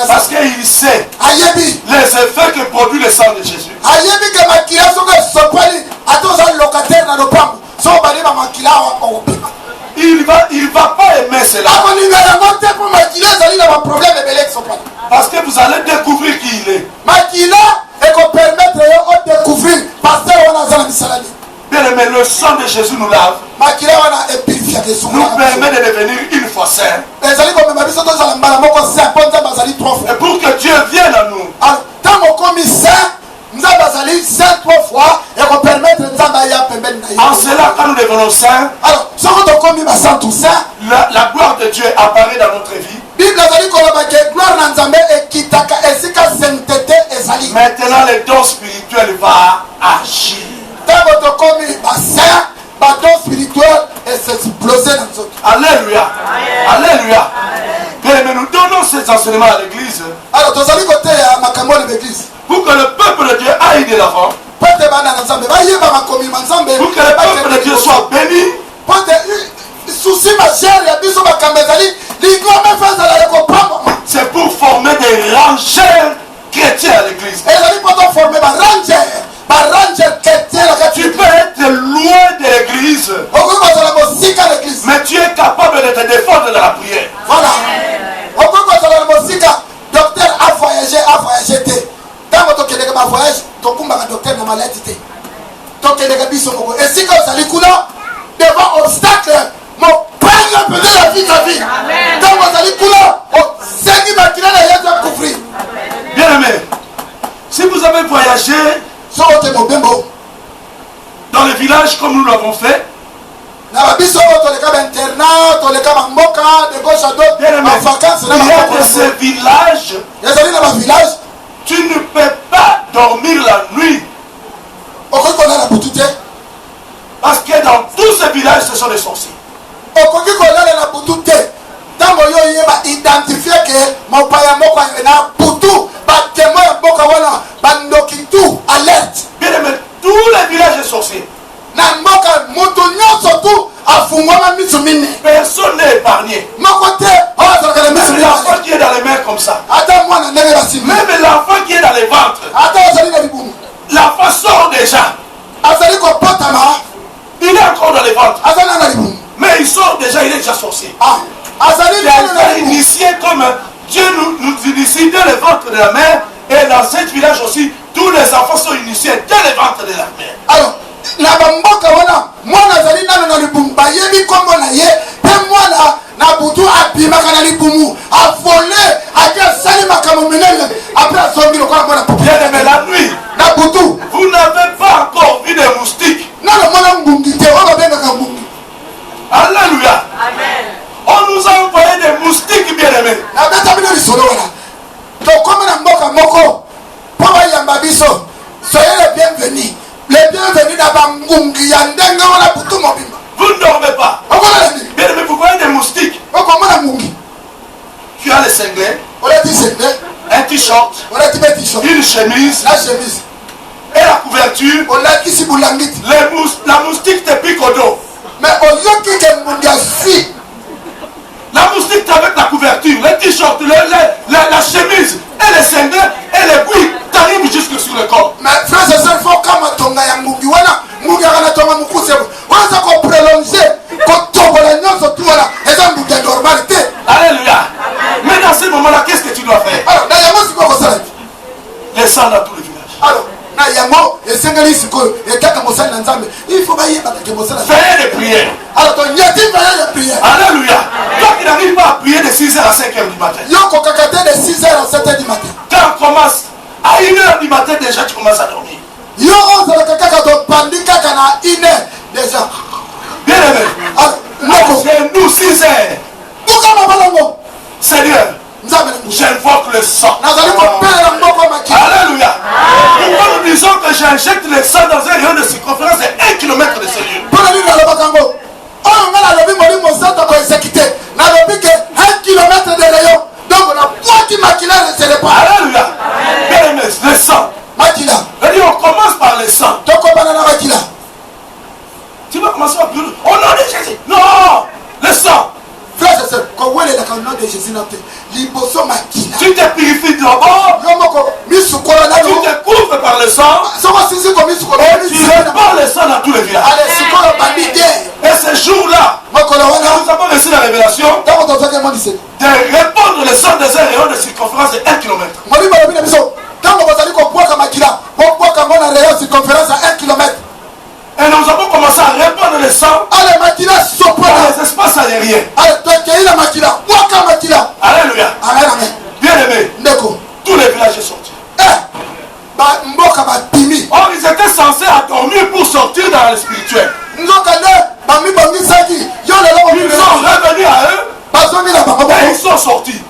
Parce qu'il sait les effets que produit le sang de Jésus. Il va pas aimer cela. Parce que vous allez découvrir qui il est. Bien aimé, le sang de Jésus nous lave. Nous permet de devenir une fois saint. Et pour que Dieu vienne à nous. En cela, quand nous devenons saints, la gloire de Dieu apparaît dans notre vie. Maintenant, les dons spirituels vont agir. Alléluia. Alléluia. Mais nous donnons ces enseignements à l'église. Pour que le peuple de Dieu aille de l'avant. Pour que le peuple de Dieu soit béni. C'est pour former des rangers chrétiens à l'église. Tu peux être loin de l'église, mais tu es capable de te défendre dans la prière. Voilà. Docteur a voyagé. Dans votre voyage, ton docteur n'a maladie. Et si vous allez devant obstacle, mon père peut la vie. Dans votre bien aimé, si vous avez voyagé dans les villages comme nous l'avons fait, il y a de ces villages, tu ne peux pas dormir la nuit. Parce que dans tous ces villages, ce sont des sorciers. Bien aimé, tous les villages sont sorciers. Personne n'est épargné. Même l'enfant qui est dans les mains comme ça. Même l'enfant qui est dans les ventres. L'enfant sort déjà. Il est encore dans les ventres. Mais il sort déjà, il est déjà sorcier. Il a été initié comme Dieu nous initie dans les ventres de la mère. Et dans ce village aussi, tous les enfants sont initiés dans les ventres de la mère. Alors, la bamboka wana mwana zali nano na libumu bayebi kombo na ye pe mwana na butu abimaka na libumu afole akia sali makambo menene après asombi lokola mwana popi. Bien aimé, la nuit na butu vous n'avez pas encore vu des moustiques. Nano mwana mbungi te wana bengaka mbungi. Alléluia. Amen. On nous a envoyé des moustiques, bien aimés. Na beta bino lisolo wana to comme na mboka moko po ba yamba biso soyez les bienvenus. Les bienvenus dans Bangungi, Yandenga, on a pour tout mobile. Vous ne dormez pas. Bien aimé, vous voyez des moustiques. Tu as les cinglés, un t-shirt, une chemise, et la couverture. La moustique te pique au dos. Mais la moustique avec la couverture, le t-shirt, la chemise, et les cinglés, et les bouilles, t'arrives jusque sur le corps. Mais frère, c'est ça, il faut comme tonga ya mugi wana, mugi ana tonga mukuse. Wanza ko prolonger, ko tobola nyonso tout là, et ça mugi normalité. Alléluia. Mais dans ce moment-là, qu'est-ce que tu dois faire? Alors, na yamo siko ko sala. Descends dans tous les villages. Alors, na yamo, et sengali siko, et kaka mosala na nzambe. Il faut bailler batake mosala. Fais des prières. Alors, ton yati fais des prières. Alléluia. Toi qui n'arrives pas à prier de 6h à 5h du matin. Yo ko kakate de 6h à 7h du matin. Quand on commence à 1h du matin, déjà tu commences à dormir. Yo on se kaka to pandi kaka na 1h déjà. Bien aimé. C'est nous 6h. Seigneur, j'invoque le sang. Alléluia. Pourquoi nous disons que j'injecte le sang dans un rayon de circonférence de 1 km de ce lieu? Alléluia. Bien aimé, le sang. On commence par le sang. Tu vas commencer par le sang. Au nom de Jésus. Non, le sang. Frère et sœur, quand vous êtes là, au nom de Jésus notre liboso makila. Tu te purifies d'abord. Tu te couvres par le sang. Et tu répands le sang dans tous les villages. Et ce jour-là, nous avons reçu la révélation de répandre le sang des rayons de circonférence de 1 km. Et nous avons commencé à répandre le sang dans les espaces aériens. Alléluia. Bien aimé, tous les villages sont sortis. Or, ils étaient censés dormir pour sortir dans le spirituel. Ils sont revenus à eux et ils sont sortis.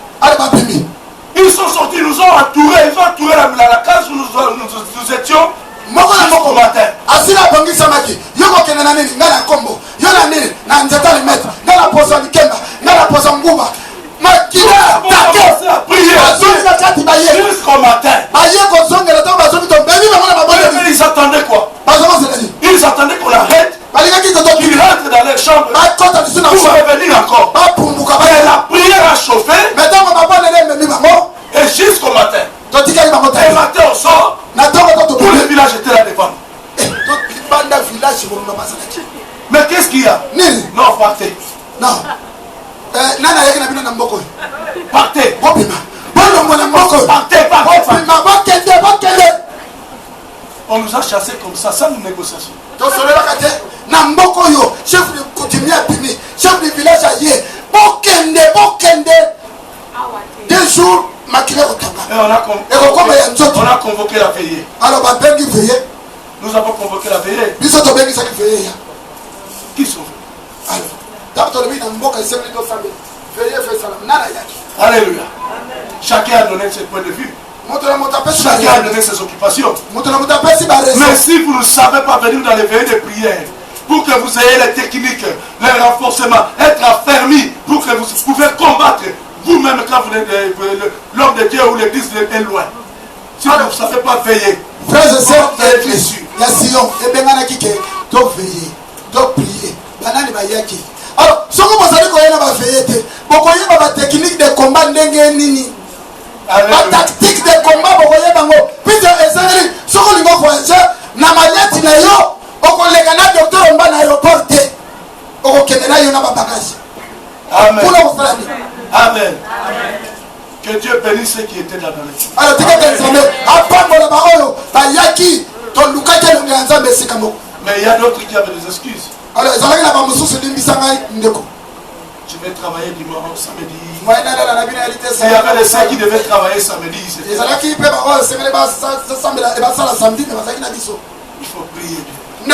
Ils sont sortis, ils nous ont entourés, ils ont entouré la case où nous étions. Jusqu'au matin. Jusqu'au matin. Ils attendaient quoi? Ils attendaient qu'on arrête, qu'ils rentrent dans les chambres pour revenir encore. Et la prière a chauffé. Et jusqu'au matin. Et le matin on sort. Tout le village était là devant. Mais qu'est-ce qu'il y a? Non, partez. Non. Partez. On nous a chassés comme ça, sans négociation. Chef du village deux jours, et on a convoqué la veillée. Nous avons convoqué la veillée. Qui sont? Alléluia. Chacun a donné ses points de vue. Chacun a donné ses occupations. Mais si vous ne savez pas venir dans les veillées de prière, pour que vous ayez les techniques, les renforcements, être affermis, pour que vous pouvez combattre vous-même quand vous êtes l'homme de Dieu ou l'église est loin. Si vous ne savez pas veiller, frères et sœurs, vous êtes déçus. Alors, ce que vous allez veiller, vous technique de combat, la tactique de combat, vous voyez, puis ce que vous voyez, na mallette na yo, okolegana docteur omba na aéroport te, okokendena yo na bagage. Amen. Amen. Que Dieu bénisse ceux qui étaient dans l'équipe. Alors, tu mais il y a d'autres qui avaient des excuses. Alors, je vais travailler dimanche, samedi. Il y avait les saints qui devaient travailler samedi. Il faut prier. Il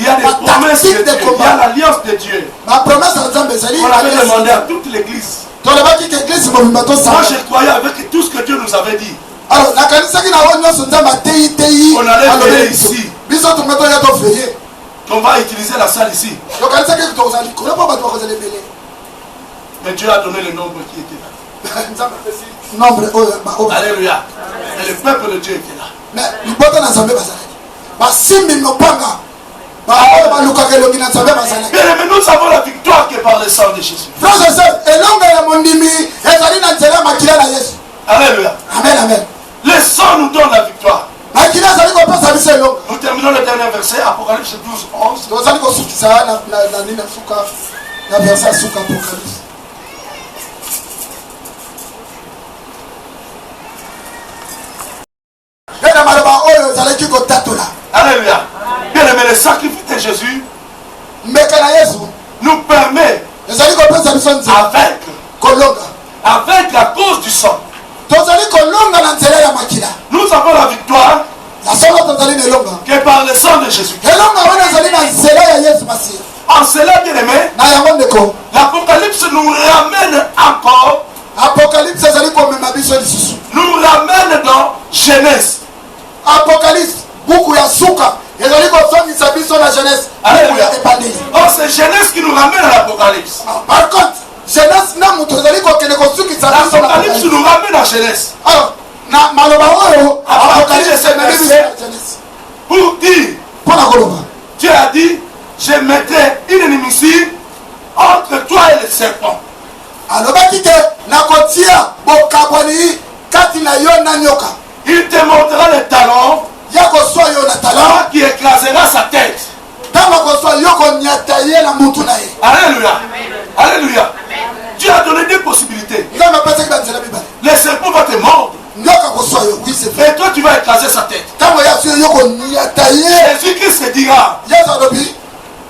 y a des promesses de Dieu. Il y a l'alliance de Dieu. On avait demandé à toute l'église. Moi je croyais avec tout ce que Dieu nous avait dit. Alors, on allait veiller ici. On va utiliser la salle ici. Mais Dieu a donné le nombre qui était là. Alléluia. Et le peuple de Dieu était là. Mais nous avons la victoire qui est par le sang de Jésus. Alléluia. Amen, amen. Le sang nous donne la victoire. Nous terminons le dernier verset, Apocalypse 12, 11. Alléluia. Bien aimé, le sacrifice de Jésus nous permet avec la cause du sang. Nous avons la victoire que par le sang de Jésus. En cela, bien aimé, l'Apocalypse nous ramène encore. Nous ramène dans Genèse. Apocalypse, beaucoup ya souka. Oh, c'est Genèse qui nous ramène à l'Apocalypse. Par contre, Genèse l'Apocalypse nous ramène à Genèse. Alors, pour dire, Dieu a dit, je mettrai une inimitié entre kotia bokabwani kati na yo na nyoka. Il te montrera les talons Ya koswa yo na talon qui écrasera sa tête. Tama koswa yo konyata ye na mutu na ye. Alléluia. Alléluia. Dieu a donné des possibilités. Nzambe apesa ki banzela mibale. Le serpent va te mordre. Nyoka koswa yo, oui c'est vrai. Et toi tu vas écraser sa tête. Tama ya yo konyata ye. Jésus-Christ se dira, Yesu alobi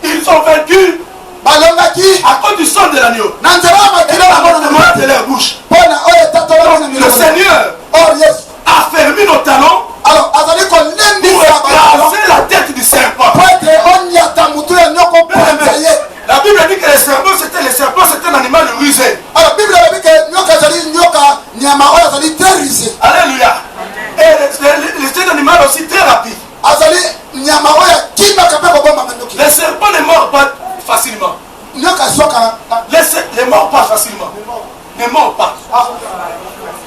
ils ont vaincu balongaki à cause du sang de l'agneau. na nzela ya Et makila la na mort de mona de leur bouche. pona oyo tatola na Le miloko. Seigneur Or Yesu a fermé nos talons alors azali pour kolendisa balongo écraser la tête du serpent. po ete onyata mutu ya nyoko panza ye. La Bible dit que les serpents c'était un animal rusé. Alors Bible alobi ke nyoka azali nyoka nyama oyo azali très risé. Alléluia. Et c'est un animal aussi très rapide. Azali nyama oyo kimaka mpe kobomba mandoki. Les serpents ne mordent pas facilement. Nyoka soka Ne mordent pas facilement. Ne mordent pas.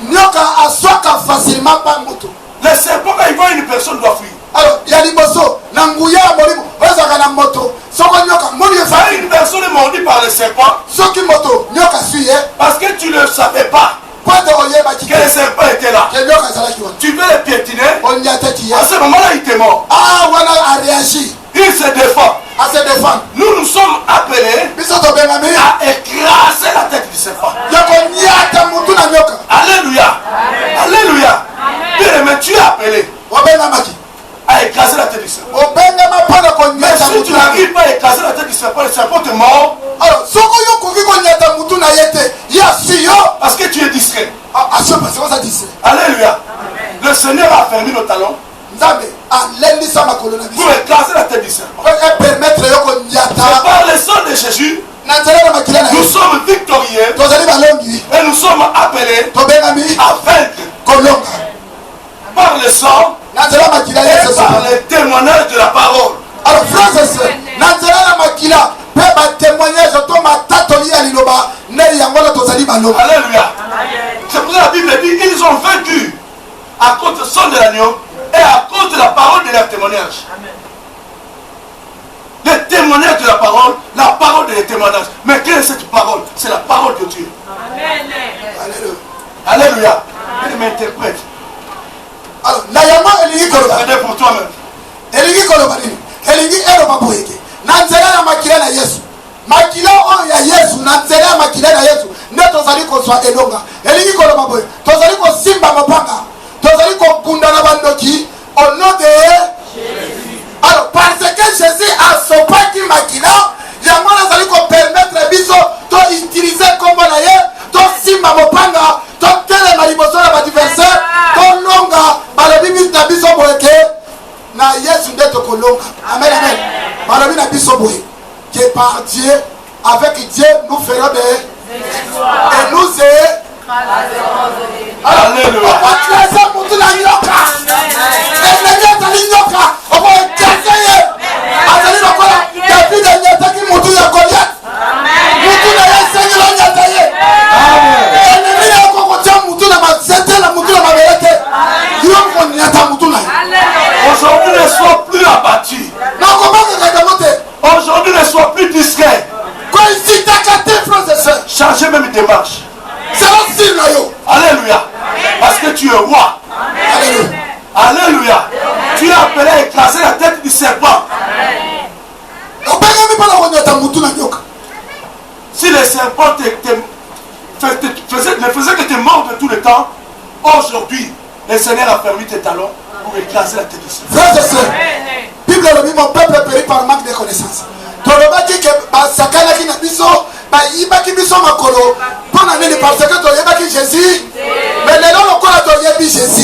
nyoka aswaka facilement pa moto. Les serpents, quand ils voient une personne, doivent fuir. Alors ya liboso na nguya ya molimo ozaka na moto soko nyoka moni Quand efaki une personne est mordue par le serpent, soki moto nyoka suye parce que tu ne savais pas po ete oyebaki que le serpent était là, ke nyoka ezalaki wana tu veux le piétiner, onyataki ye. à ce moment-là, il te mord. Wana areagi Il se défend. ase défendre Nous sommes appelés biso tobengami à écraser la tête du serpent. ya konyata mutu na nyoka. Alléluia. Alléluia. Bien-aimé, tu es appelé Obengamaki à écraser la tête du serpent. obengama mpona Mais konyata si mutu tu na n'arrives pas à écraser la tête du serpent, le serpent te mord alors soko yo koki konyata mutu na ye te ya si yo parce que tu es discret. asio pase ozadise Alléluia. Le Seigneur a fermé nos talons nzambe alendisa makolo na pour biso écraser la tête du serpent. po epermettre yo C'est konyata par le sang de Jésus, na nzela na makila na nous ye sommes victorieux tozali balongi et nous sommes appelés tobengami à vaincre kolonga par le sang na nzela makila et yesu par les témoignages de la parole. alors frères et sœurs na nzela na makila mpe batémoignage to matatoli ya liloba ndeli yango wana tozali balonga. Alléluia. C'est pour ça que la Bible dit ils ont vaincu à cause du sang de l'agneau et à cause de la parole de leur témoignage. Les témoignages de la parole de les témoignages. Mais quelle est cette parole? C'est la parole de Dieu. Alléluia. Alléluia. Il m'interprète. Alors na yango elingi koloba Prenez pour toi-même. elingi koloba nini elingi eloba boyeke na nzela na makila na yesu makila oyo ya yesu na nzela ya makila na yesu nde tozali kozwa elonga elingi koloba boye tozali kosimba mopanga tozali kokunda na bandoki au nom de Jésus. Alors parce que Jésus asopaki makila yango nazali kopermettre biso to utilize kombo na ye tosimba mopanga totelema liboso na badiversaire tolonga balobi na biso boyeke na yesu nde tokolonga. Amen, amen. Balobi na biso boye que par Dieu, avec Dieu nous ferons des et nous Alléluia. okokresa mutu na nyoka elenge azali nyoka okokresa ye azali lokola David enyataki mutu ya Goliath mutu na ye esengeli onyata ye elenge na okokotia mutu na mazete na mutu na mabele te yo konyata mutu na ye. Aujourd'hui ne sois plus abattu. nakobakaka yango te Aujourd'hui ne sois plus discret. koisitaka te frères et sœurs Changez même de démarche. zala sile na yo. Alléluia. Parce que tu es roi. Alléluia. Alléluia. Tu es appelé à écraser la tête du serpent. obengami mpona konyata mutu na nyoka. Si les serpents ne faisaient que te mordre tout le temps, aujourd'hui, le Seigneur a fermé tes talons pour écraser la tête du serpent. Frères et sœurs, Bible elobi mon peuple périt par manque de connaissance. Tolobaki ke basakanaki na biso bayibaki biso makolo mpona nini parce que toyebaki Jésus mais lelo lokola toyebi Jésus